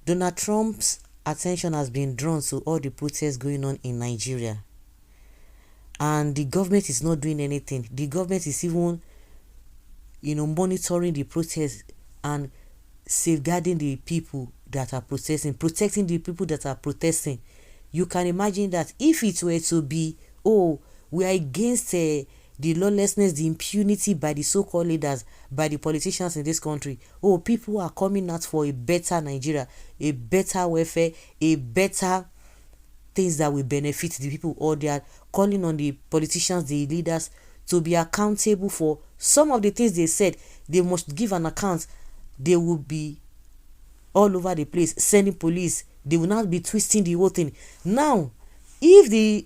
Donald Trump's attention has been drawn to all the protests going on in Nigeria. And the government is not doing anything. The government is even, monitoring the protests and safeguarding the people that are protesting, protecting the people that are protesting. You can imagine that if it were to be, we are against the lawlessness, the impunity by the so-called leaders, by the politicians in this country. People are coming out for a better Nigeria, a better welfare, a better things that will benefit the people, or they are calling on the politicians, the leaders, to be accountable for some of the things they said. They must give an account. They will be all over the place, sending police. They will not be twisting the whole thing. Now, if the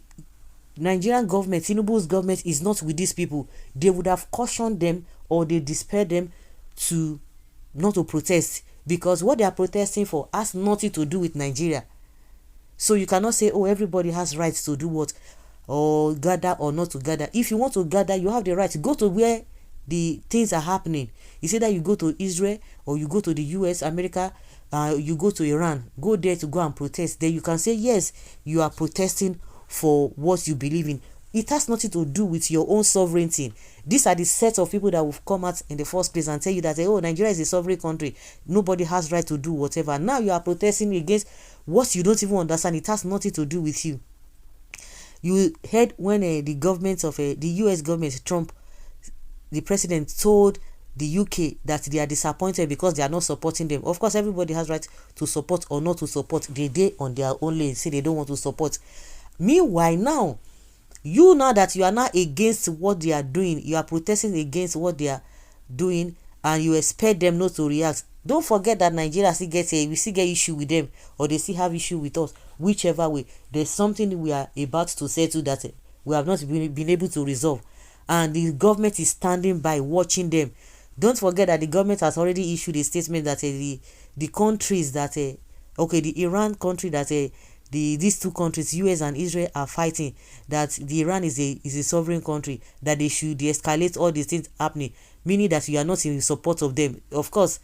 Nigerian government, Tinubu'S government, is not with these people, they would have cautioned them, or they despaired them to not to protest, because what they are protesting for has nothing to do with Nigeria. So you cannot say, everybody has rights to do what, or gather or not to gather. If you want to gather, you have the right to go to where the things are happening. You say that you go to Israel, or you go to the US, America, you go to Iran, go there to go and protest. Then you can say, yes, you are protesting for what you believe in. It has nothing to do with your own sovereignty. These are the set of people that will come out in the first place and tell you that, Nigeria is a sovereign country. Nobody has right to do whatever. Now you are protesting against what you don't even understand. It has nothing to do with you. You heard when the government of the US government, Trump, the president, told the UK that they are disappointed because they are not supporting them. Of course, everybody has right to support or not to support. They on their own lane say they don't want to support. Meanwhile, now that you are not against what they are doing, you are protesting against what they are doing, and you expect them not to react. Don't forget that Nigeria we still get issue with them, or they still have issue with us. Whichever way, there's something we are about to settle that we have not been able to resolve, and the government is standing by watching them. Don't forget that the government has already issued a statement that the countries that the Iran country that these two countries, US and Israel, are fighting, that the Iran is a sovereign country, that they should de-escalate all these things happening, meaning that you are not in support of them. Of course,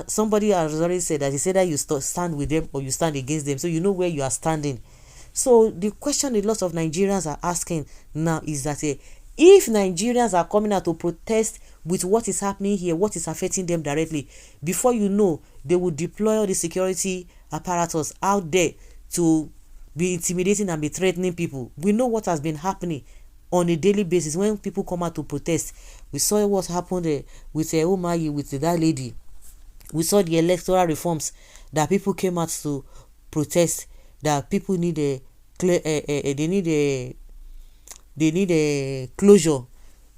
somebody has already said that, he said that you stand with them or you stand against them, so you know where you are standing. So the question a lot of Nigerians are asking now is that if Nigerians are coming out to protest with what is happening here, what is affecting them directly, before you know, they will deploy all the security apparatus out there to be intimidating and be threatening people. We know what has been happening on a daily basis when people come out to protest. We saw what happened with Umahi, with that lady. We saw the electoral reforms that people came out to protest, that people need a closure.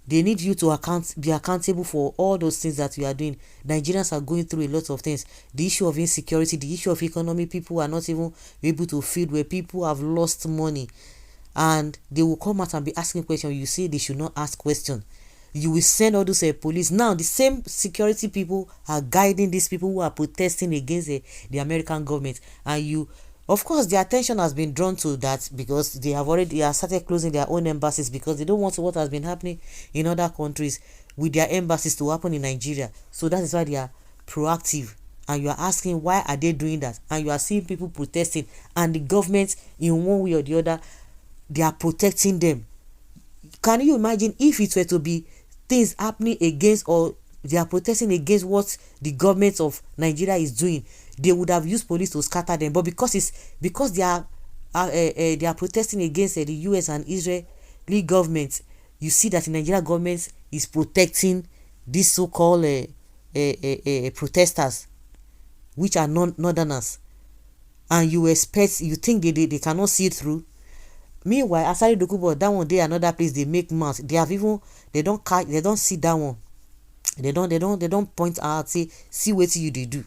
They need you to be accountable for all those things that you are doing. Nigerians are going through a lot of things. The issue of insecurity, the issue of economy, people are not even able to feed, where people have lost money, and they will come out and be asking questions. You see, they should not ask questions. You will send all those police. Now the same security people are guiding these people who are protesting against the American government, and of course, the attention has been drawn to that because they have started closing their own embassies, because they don't want what has been happening in other countries with their embassies to happen in Nigeria. So that is why they are proactive, and you are asking, why are they doing that? And you are seeing people protesting, and the government, in one way or the other, they are protecting them. Can you imagine if it were to be things happening against, or they are protesting against what the government of Nigeria is doing? They would have used police to scatter them, but because they are protesting against the US and Israeli government, you see that the Nigerian government is protecting these so-called protesters, which are northerners, and you think they cannot see it through. Meanwhile, Asari Dokubo, that one day another place they make mass. They don't see that one. They don't point out, say, see what you they do.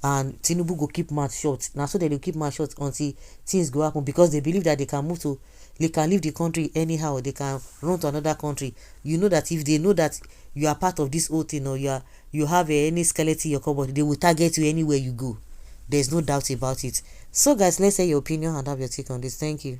And Tinubu go keep mouth shut. Now so they will keep mouth shut until things go happen, because they believe that they can leave the country anyhow. They can run to another country. You know that if they know that you are part of this whole thing, or you have any skeleton in your cupboard, they will target you anywhere you go. There's no doubt about it. So guys, let's say your opinion and have your take on this. Thank you.